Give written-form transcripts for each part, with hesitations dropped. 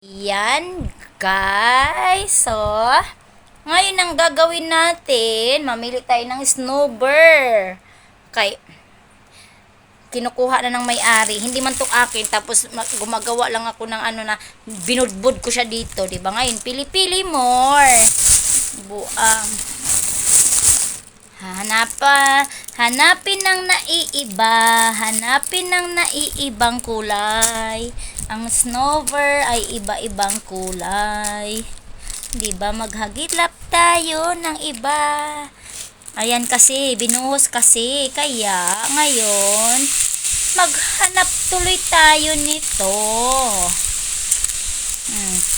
Yan, guys. So, ngayon ang gagawin natin, mamili tayo ng snowbird. Kay, kinukuha na ng may-ari. Hindi man to akin. Tapos, gumagawa lang ako ng ano na, binudbud ko siya dito. Diba? Ngayon, pili-pili more. Buang. Hanapin ng naiiba. Hanapin ng naiibang kulay. Ang snowbird ay iba-ibang kulay. Diba maghagilap tayo ng iba. Ayan kasi, binuhos kasi. Kaya, ngayon, maghanap tuloy tayo nito.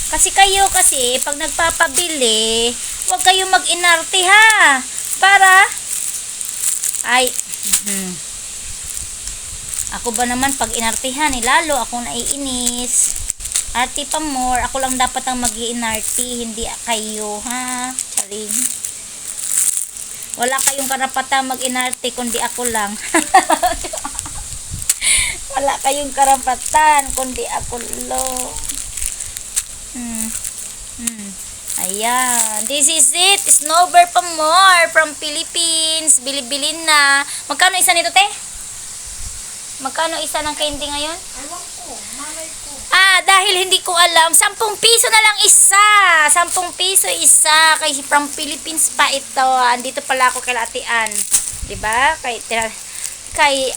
Kasi kayo kasi, pag nagpapabili, huwag kayo mag-inarte ha. Para, ako ba naman pag inartihan, lalo akong naiinis. Arti pa more, ako lang dapat ang mag-iinarti, hindi kayo, ha? Charing. Wala kayong karapatan mag-inarti, kundi ako lang. Wala kayong karapatan, kundi ako lang. Ayan, this is it. Snowbird pa more from Philippines. Bili-bili na. Magkano isa nito, te? Magkano isa ng candy ngayon? Ewan ko, malay ko. Dahil hindi ko alam, 10 piso na lang isa. 10 piso isa. Kay from Philippines pa ito. Andito pala ako kay Latian. Diba? Kay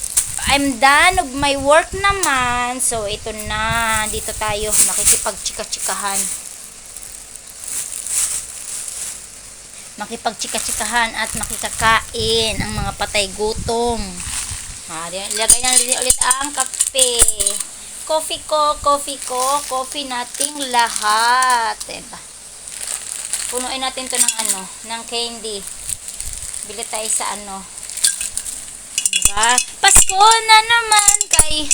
I'm done of my work naman. So, ito na. Dito tayo. Makikipag-chika-chikahan. Makipag-chika-chikahan at makikakain ang mga patay gutom. Ilagay na ulit ang kape. Coffee coffee nating lahat. Ito. Punuin natin to ng candy. Bili tayo sa Diba? Pasko na naman kay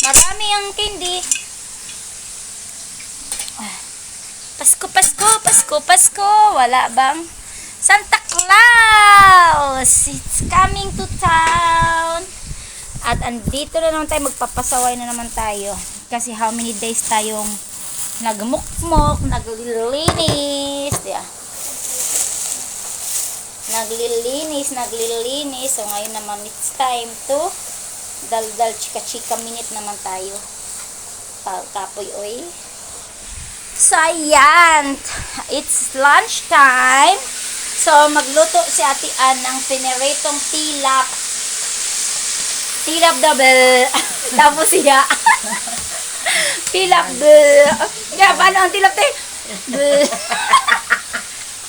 marami ang candy. Pasko. Wala bang? Santa Claus! It's coming to town. At andito na naman tayo, magpapasaway na naman tayo. Kasi how many days tayong nagmukmok, naglilinis. Yeah. Naglilinis. So ngayon naman it's time to daldal chika-chika minute naman tayo. Kapoy oy. So ayan, it's lunch time. So magluto si Ate Ann ng pineritong tilap. Tilap double. Tapos siya. Tilap double. Kaya paano ang tilap te?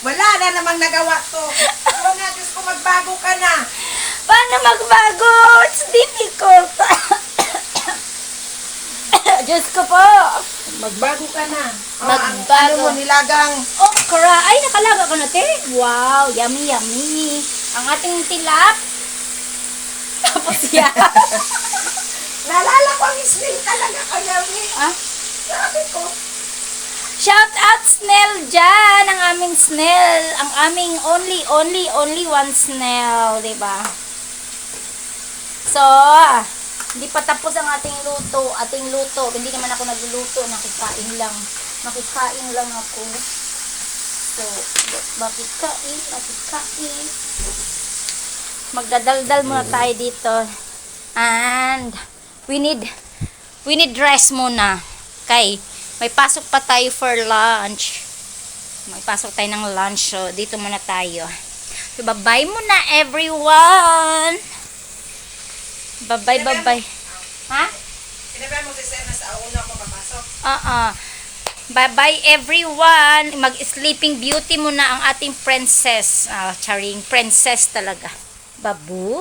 Wala na namang nagawa to. Wala na, Diyos ko, magbago ka na. Paano magbago? It's difficult. Diyos ko po. Magbago ka na. Magbago. Ano mo, nilagang. Okra. Ay, nakalaga ko na te. Wow, yummy. Ang ating tilap. Tapos siya. Naalala ko ang snail talaga kaya. Sabi ko. Shout out snail dyan. Ang aming snail. Ang aming only one snail. Diba? So, hindi pa tapos ang ating luto. Hindi naman ako nagluluto. Nakikain lang ako. So, makikain. Magdadaldal muna tayo dito. And, we need rest muna. Okay. May pasok pa tayo for lunch. May pasok tayo ng lunch. So, dito muna tayo. So, bye-bye muna, everyone. Bye-bye. Ha? Sinabi mo si Sena sa una ko papasok. Bye-bye, everyone. Mag-sleeping beauty muna ang ating princess. Charing princess talaga. Babu.